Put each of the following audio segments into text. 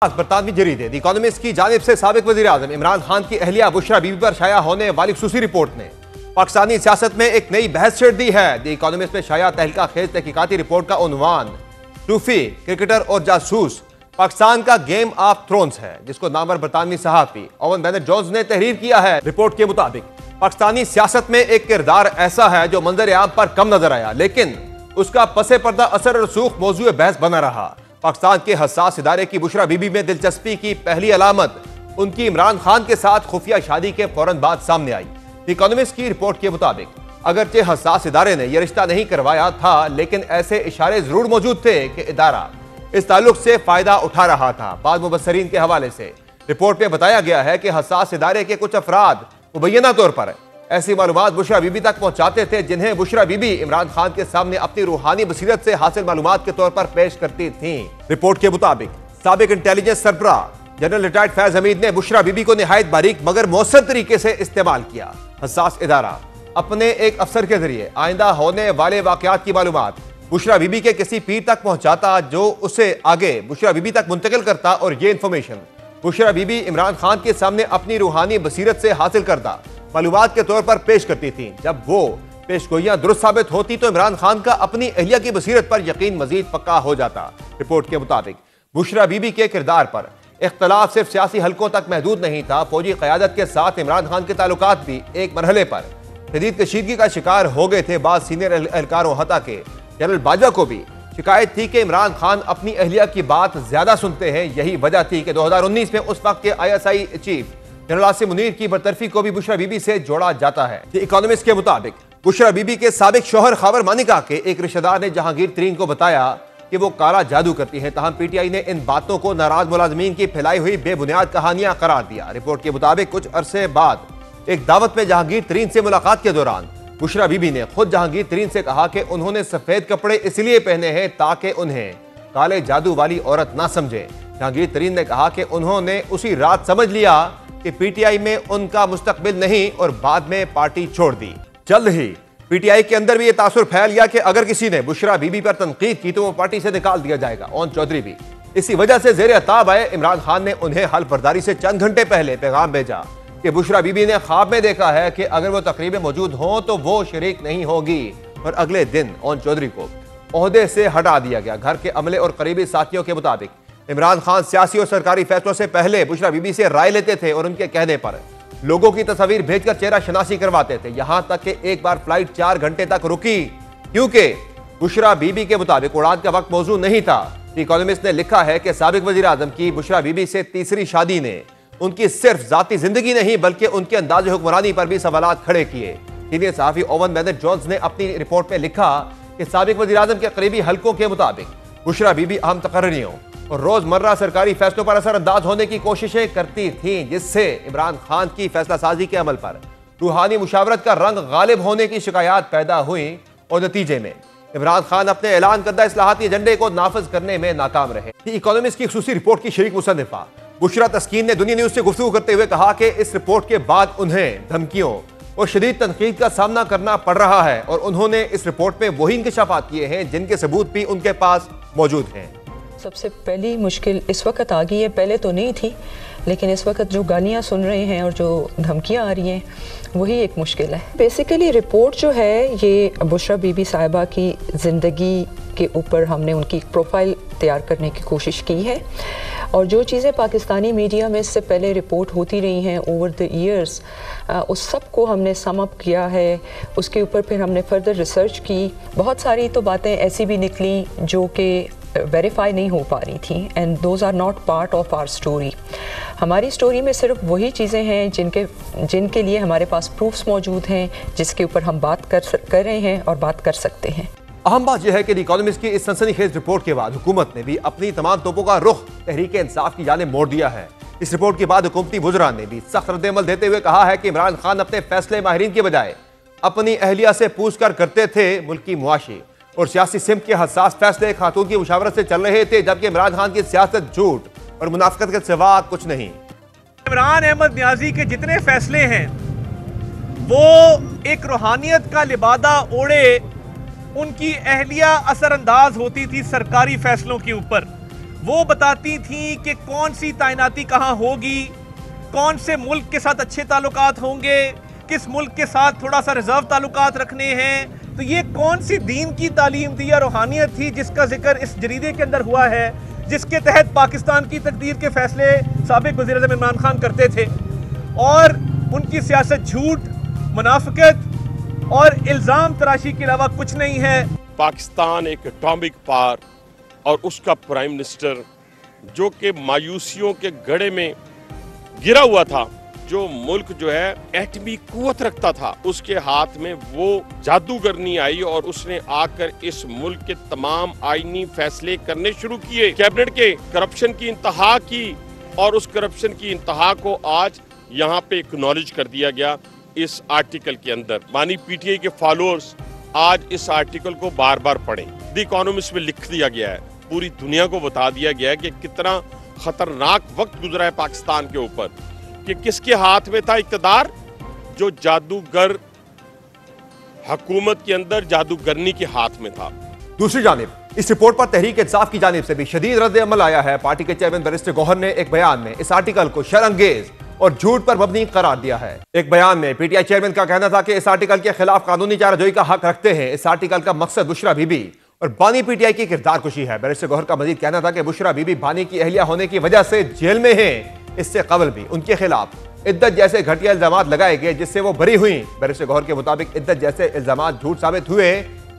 बरतानवी जरीदे the economist की जानिब से साबिक वज़ीर आज़म इमरान खान की अहलिया बुशरा बीबी पर शाया होने वाली खुसूसी रिपोर्ट ने पाकिस्तानी सियासत में एक नई बहस छेड़ दी है। द इकोनॉमिस्ट में शाया तहलका खेज तहकीकाती रिपोर्ट का उन्वान सूफी क्रिकेटर और जासूस पाकिस्तान का गेम ऑफ थ्रोन्स है, जिसको नामवर बरतानवी सहाफी ओवन बेनेट जोन्स ने तहरीर किया है। रिपोर्ट के मुताबिक पाकिस्तानी सियासत में एक किरदार ऐसा है जो मंजर आम पर कम नजर आया, लेकिन उसका पसे पर्दा असर रसूख मौजूद बहस बना रहा। पाकिस्तान के हसास इदारे की बुशरा बीबी में दिलचस्पी की पहली अलामत उनकी इमरान खान के साथ खुफिया शादी के फौरन बाद सामने आई। इकोनॉमिस्ट की रिपोर्ट के मुताबिक अगरचे हसास इदारे ने यह रिश्ता नहीं करवाया था, लेकिन ऐसे इशारे जरूर मौजूद थे कि इदारा इस ताल्लुक से फायदा उठा रहा था। बाद मुबस्सरीन के हवाले से रिपोर्ट में बताया गया है कि हसास इदारे के कुछ अफराद मुबैना तौर पर ऐसी मालूमात बुशरा बीबी तक पहुंचाते थे जिन्हें बुशरा बीबी इमरान खान के सामने अपनी रूहानी बसीरत से हासिल मालूमात के तौर पर पेश करती थीं। रिपोर्ट के मुताबिक साबिक इंटेलिजेंस सरबराह जनरल रिटायर्ड फैज हमीद ने बुशरा बीबी को निहायत बारीक मगर मौसर तरीके से इस्तेमाल किया। हसास इदारा अपने एक अफसर के जरिए आइंदा होने वाले वाकयात की मालूमात बुशरा बीबी के किसी पीर तक पहुंचाता, जो उसे आगे बुशरा बीबी तक मुंतकिल करता और ये इंफॉर्मेशन बुशरा बीबी इमरान खान के सामने अपनी रूहानी बसीरत से हासिल करता मालूमात के तौर पर पेश करती थी। जब वो पेशगोइयां दुरुस्त साबित होती तो इमरान खान का अपनी अहलिया की बसीरत पर यकीन मजीद पक्का हो जाता। रिपोर्ट के मुताबिक बुशरा बीबी के किरदार पर इख्तलाफ सिर्फ सियासी हलकों तक महदूद नहीं था, फौजी क़यादत के साथ इमरान खान के ताल्लुकात भी एक मरहले पर शदीद कशीदगी का शिकार हो गए थे। बाद सीनियर एहलकारों हता के जनरल बाजवा को भी शिकायत थी कि इमरान खान अपनी अहलिया की बात ज्यादा सुनते हैं। यही वजह थी कि 2019 में उस वक्त के ISI chief general Asim Munir की बरतरफी को भी बुशरा बीबी से जोड़ा जाता है। इकोनॉमिस्ट के मुताबिक बुशरा बीबी के साबिक शौहर खावर मानिका के एक रिश्तेदार ने जहांगीर तरीन को बताया कि वो काला जादू करती हैं। तहम PTI ने इन बातों को नाराज मुलाजमीन की फैलाई हुई बेबुनियाद कहानियां करार दिया। रिपोर्ट के मुताबिक कुछ अरसे बाद एक दावत में जहांगीर तरीन से मुलाकात के दौरान बुशरा बीबी ने खुद जहांगीर तरीन से कहा कि उन्होंने सफेद कपड़े इसलिए पहने हैं ताकि उन्हें काले जादू वाली औरत ना समझे। जहांगीर तरीन ने कहा कि उन्होंने उसी रात समझ लिया कि PTI में उनका मुस्तकबिल नहीं और बाद में पार्टी छोड़ दी। जल्द ही PTI के अंदर भी यह तासुर फैल गया कि अगर किसी ने बुशरा बीबी पर तनकीद की तो वो पार्टी से निकाल दिया जाएगा। ओन चौधरी भी इसी वजह से जेर अताब आए। इमरान खान ने उन्हें हल्फ बर्दारी से चंद घंटे पहले पैगाम भेजा कि बुशरा बीबी ने ख्वाब में देखा है कि अगर वो तकरीब में मौजूद हो तो वो शरीक नहीं होगी। और अगले दिन ओन चौधरी को ओहदे से हटा दिया गया। घर के अमले और करीबी साथियों के मुताबिक इमरान खान सियासी और सरकारी फैसलों से पहले बुशरा बीबी से राय लेते थे और उनके कहने पर लोगों की तस्वीर भेजकर चेहरा शनासी करवाते थे। यहां तक कि एक बार फ्लाइट 4 घंटे तक रुकी क्योंकि बुशरा बीबी के मुताबिक उड़ान का वक्त मौजूद नहीं था। इकोनॉमिस्ट ने लिखा है कि साबिक वजीर आजम की बुशरा बीबी से तीसरी शादी ने उनकी सिर्फ जाती जिंदगी नहीं बल्कि उनके अंदाज हुक्मरानी पर भी सवालात खड़े किए। सीनियर सहाफी ओवन बेनेट जोन्स ने अपनी रिपोर्ट में लिखा कि साबिक वजीर आजम के करीबी हलकों के मुताबिक बुशरा बीबी अहम तकर्रियों और रोजमर्रा सरकारी फैसलों पर असरअंदाज होने की कोशिशें करती थीं, जिससे इमरान खान की फैसला साजी के अमल पर रूहानी मुशावरत का रंग गालिब होने की शिकायत पैदा हुई और नतीजे में इमरान खान अपने ऐलान करदा इस्लाहाती एजेंडे को नाफिज करने में नाकाम रहे। इकोनॉमिस्ट की खुसूसी रिपोर्ट की शरीक मुसन्निफा बुशरा तस्कीन ने दुनिया न्यूज से गुफ्तगू करते हुए कहा कि इस रिपोर्ट के बाद उन्हें धमकियों और शदीद तनकीद का सामना करना पड़ रहा है और उन्होंने इस रिपोर्ट में वही इंकशाफात किए हैं जिनके सबूत भी उनके पास मौजूद हैं। सबसे पहली मुश्किल इस वक्त आ गई है, पहले तो नहीं थी, लेकिन इस वक्त जो गालियाँ सुन रहे हैं और जो धमकियाँ आ रही हैं वही एक मुश्किल है। बेसिकली रिपोर्ट जो है ये बुशरा बीबी साहिबा की ज़िंदगी के ऊपर हमने उनकी प्रोफाइल तैयार करने की कोशिश की है और जो चीज़ें पाकिस्तानी मीडिया में इससे पहले रिपोर्ट होती रही हैं ओवर द ईयर्स, उस सब को हमने सम अप किया है। उसके ऊपर फिर हमने फर्दर रिसर्च की। बहुत सारी तो बातें ऐसी भी निकली जो कि वेरीफाई नहीं हो पा रही थी and those are not part of our story. हमारी स्टोरी में सिर्फ वही चीज़ें हैं जिनके लिए हमारे पास प्रूफ्स मौजूद हैं, जिसके ऊपर हम बात कर रहे हैं और बात कर सकते हैं। अहम बात यह है कि इकोनॉमिस्ट की इस सनसनीखेज रिपोर्ट के बाद हुकूमत ने भी अपनी तमाम तोपों का रुख तहरीक इंसाफ की जानिब मोड़ दिया है। इस रिपोर्ट के बाद हुकूमती वुज़रा ने भी सख्त रद्द-ए-अमल देते हुए कहा है कि इमरान खान अपने फैसले माहिरीन के बजाय अपनी अहलिया से पूछ कर करते थे। मुल्की मुआशी और सियासी सिमत के हसास फैसले खातून की मुशावरत से चल रहे थे, जबकि इमरान खान की सियासत झूठ और मुनाफिकत के सिवा कुछ नहीं। इमरान अहमद न्याजी के जितने फैसले हैं वो एक रूहानियत का लिबादा ओढ़े उनकी अहलिया असरअंदाज होती थी सरकारी फैसलों के ऊपर। वो बताती थी कि कौन सी तैनाती कहां होगी, कौन से मुल्क के साथ अच्छे ताल्लुकात होंगे, किस मुल्क के साथ थोड़ा सा रिजर्व ताल्लुकात रखने हैं। तो ये कौन सी दीन की तालीम थी या रूहानियत थी जिसका जिक्र इस जरीदे के अंदर हुआ है, जिसके तहत पाकिस्तान की तकदीर के फैसले साबिक वज़ीर-ए-आज़म इमरान खान करते थे। और उनकी सियासत झूठ, मुनाफिकत और इल्ज़ाम तराशी के अलावा कुछ नहीं है। पाकिस्तान एक एटॉमिक पावर और उसका प्राइम मिनिस्टर जो कि मायूसियों के गड़े में गिरा हुआ था, जो मुल्क जो है एटमी कुव्वत रखता था, उसके हाथ में वो जादूगरनी आई और उसने आकर इस मुल्क के तमाम आईनी फैसले करने शुरू किए। कैबिनेट के करप्शन की इंतहा की और उस करप्शन की इंतहा को आज यहाँ पे एक्नॉलेज कर दिया गया इस आर्टिकल के अंदर। मानी पीटीआई के फॉलोअर्स आज इस आर्टिकल को बार बार पढ़ें। द इकोनॉमिस्ट में लिख दिया गया है, पूरी दुनिया को बता दिया गया है कि कितना खतरनाक वक्त गुजरा है पाकिस्तान के ऊपर, कि किसके हाथ में था इक़्तिदार, जो जादूगर हुकूमत के अंदर जादूगरनी के हाथ में था। दूसरी जानिब इस रिपोर्ट पर तहरीक इंसाफ की जानिब से भी शदीद रद्द अमल आया है। पार्टी के चेयरमैन बैरिस्टर गौहर ने एक बयान में इस आर्टिकल को शरअंगेज और झूठ पर मबनी करार दिया है। एक बयान में पीटीआई चेयरमैन का कहना था कि इस आर्टिकल के खिलाफ कानूनी चाराजोई का हक रखते हैं। इस आर्टिकल का मकसद बुशरा बीबी और बानी पीटीआई की किरदार कुशी है। बैरिस्टर गौहर का मजीद कहना था कि बुशरा बीबी बानी की अहलिया होने की वजह से जेल में हैं। इससे कबल भी उनके खिलाफ इद्दत जैसे घटिया इल्जाम लगाए गए जिससे वो बरी हुई। बैरिस्टर गौहर के मुताबिक इद्दत जैसे इल्जाम झूठ साबित हुए,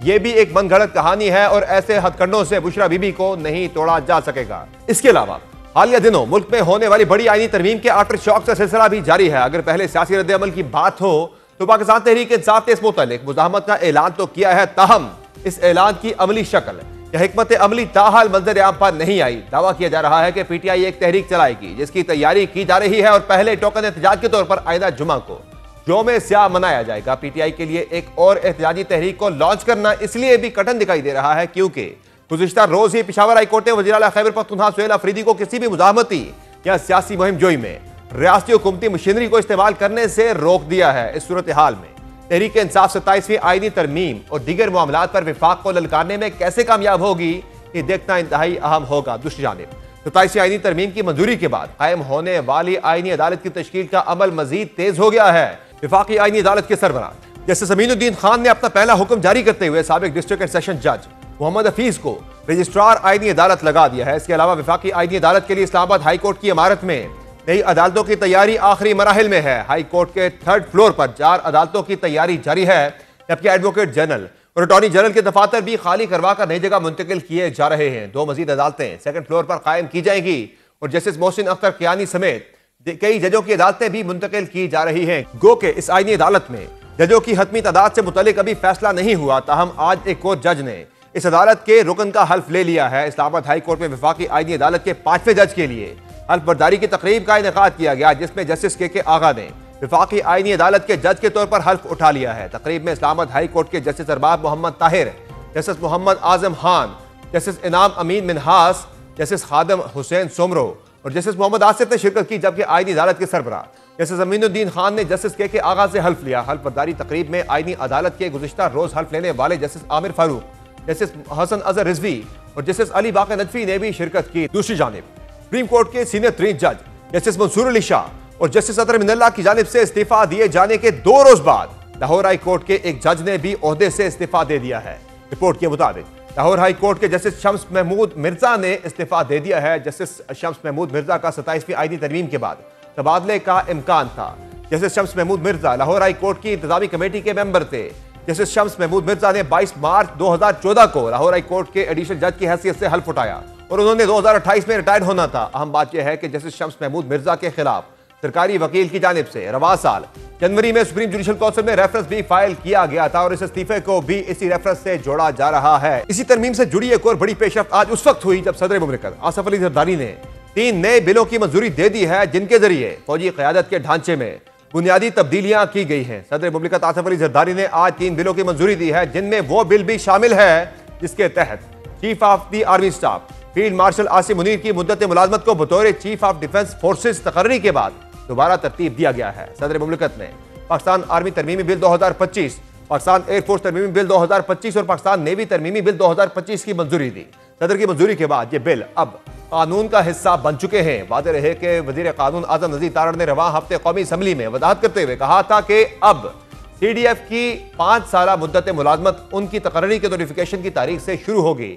ये भी एक मनगढ़ंत कहानी है और ऐसे हथकंडों से बुशरा बीबी को नहीं तोड़ा जा सकेगा। इसके अलावा हालिया दिनों मुल्क में होने वाली बड़ी आईनी तरमीम के आफ्टर शॉक का सिलसिला भी जारी है। अगर पहले सियासी रद्द अमल की बात हो तो पाकिस्तान तहरीक इंसाफ ने इस मुतालिक मुज़ाहमत का ऐलान तो किया है, ताहम इस ऐलान की अमली शक्ल या हिकमत अमली ताहाल मंजर आम पर नहीं आई। दावा किया जा रहा है कि पीटीआई एक तहरीक चलाएगी जिसकी तैयारी की जा रही है और पहले टोकन एहतजाज के तौर पर आइंदा जुमा को यौम स्याह मनाया जाएगा। पीटीआई के लिए एक और एहतजाजी तहरीक को लॉन्च करना इसलिए भी कठिन दिखाई दे रहा है क्योंकि गुज़िश्ता रोज ही पेशावर हाई कोर्ट ने वज़ीर आला खैबर पख्तूनख्वा सुहेल अफरीदी को किसी भी मुज़ाहमती या सियासी मुहिम जोई में रियासती हुकूमती मशीनरी को इस्तेमाल करने से रोक दिया है। इस सूरत हाल में तहरीक इंसाफ 27वीं आईनी तरमीम और दीगर मामलात पर विफाक को ललकारने में कैसे कामयाब होगी, ये देखना इंतहाई अहम होगा। दूसरी जानिब 27वीं आईनी तरमीम की मंजूरी के बाद कायम होने वाली आईनी अदालत की तश्कील का अमल मजीद तेज हो गया है। विफाकी आईनी अदालत के सरबराह जस्टिस अमीनुद्दीन खान ने अपना पहला हुक्म जारी करते हुए साबिक डिस्ट्रिक्ट एंड सेशन जज मोहम्मद हफीज को रजिस्ट्रार आईनी अदालत लगा दिया है। इसके अलावा विफाकी आईनी अदालत के लिए इस्लामाबाद हाई कोर्ट की इमारत में नई अदालतों की तैयारी आखिरी मराहिल में है। हाई कोर्ट के 3rd फ्लोर पर 4 अदालतों की तैयारी जारी है, जबकि एडवोकेट जनरल और अटॉर्नी जनरल के दफातर भी खाली करवा कर नई जगह मुंतकिल किए जा रहे हैं। 2 मजीद अदालतें 2nd फ्लोर पर कायम की जाएंगी और जस्टिस मोहसिन अख्तर कियानी समेत कई जजों की अदालतें भी मुंतकिल की जा रही हैं। गो के इस आईनी अदालत में जजों की हतमी तादाद से मुतल्लिक अभी फैसला नहीं हुआ, ताहम आज एक और जज ने इस अदालत के रुकन का हल्फ ले लिया है। इस्लामाबाद हाई कोर्ट में विफाकी आईनी अदालत के 5वें जज के लिए हल्फ बर्दारी की तकरीब का इनेकाद किया गया, जिसमें जस्टिस के आगा ने विफाकी आईनी अदालत के जज के तौर पर हल्फ उठा लिया है। तकरीब में इस्लामाबाद हाई कोर्ट के justice Arbab Mohammad Tahir, justice Mohammad Azam Khan, justice इनाम अमीन मिनहास, जस्टिस खादम हुसैन सोमरो और जस्टिस मोहम्मद आसिफ ने शिरकत की, जबकि आईनी अदालत के सरबराह जस्टिस अमीनुद्दीन खान ने जस्टिस के आगा से हल्फ लिया। हल्फ बर्दारी तकरीब में आईनी अदालत के गुज़िश्ता रोज हल्फ लेने वाले जस्टिस आमिर फारूक, जस्टिस हसन अजहर रिजवी और जस्टिस अली बाक़र नदवी ने भी शिरकत की। दूसरी जानिब सुप्रीम कोर्ट के सीनियर 3 जज जस्टिस मंसूर अली शाह और जस्टिस अतर मिनल्ला की जानिब से इस्तीफा दिए जाने के 2 रोज बाद लाहौर हाई कोर्ट के एक जज ने भी ओहदे से इस्तीफा दे दिया है। रिपोर्ट के मुताबिक लाहौर हाई कोर्ट के जस्टिस शम्स महमूद मिर्जा ने इस्तीफा दे दिया है। जस्टिस शम्स महमूद मिर्जा का 27वीं आईनी तरमीम के बाद तबादले का इम्कान था। Justice Shams Mahmood Mirza Lahore high court की इंतजामी कमेटी के मेंबर थे। जस्टिस शम्स महमूद मिर्जा ने 22 मार्च 2014 को लाहौर हाई कोर्ट के एडिशनल जज की हैसियत से हल्फ उठाया और उन्होंने 2028 में रिटायर्ड होना था। अहम बात यह है कि जस्टिस शम्स महमूद मिर्जा के खिलाफ सरकारी वकील की जानिब से रवा साल जनवरी में सुप्रीम जुडिशल काउंसिल में रेफरेंस भी फाइल किया गया था और इस इस्तीफे को भी इसी रेफरेंस से जोड़ा जा रहा है। इसी तरमीम से जुड़ी एक और बड़ी पेशरफ्त आज उस वक्त हुई जब सदर मुमलिकत आसिफ अली जरदारी ने 3 नए बिलों की मंजूरी दे दी है, जिनके जरिए फौजी क़यादत के ढांचे में बुनियादी तब्दीलियां की गई हैं। सदर मुमलिकत आसिफ अली जरदारी ने आज 3 बिलों की मंजूरी दी है, जिनमें वो बिल भी शामिल है जिसके तहत chief of the army staff field marshal Asim Munir की मुद्दत मुलाजमत को बतौर चीफ ऑफ डिफेंस फोर्सेज तकर्री के बाद दोबारा तरतीब दिया गया है। सदर मुमलिकत ने पाकिस्तान आर्मी तरमीमी बिल 2025, पाकिस्तान एयरफोर्स तरमीमी बिल 2025 और पाकिस्तान नेवी तरमीमी बिल 2025 की मंजूरी दी। सदर की मंजूरी के बाद ये बिल अब कानून का हिस्सा बन चुके हैं। वादे रहे कि वजीर कानून आजम नजीर तारड़ ने रवां हफ्ते कौमी असम्बली में वजाहत करते हुए कहा था कि अब CDF की 5 साला मुद्दत मुलाजमत उनकी तकर्री के नोटिफिकेशन की तारीख से शुरू होगी।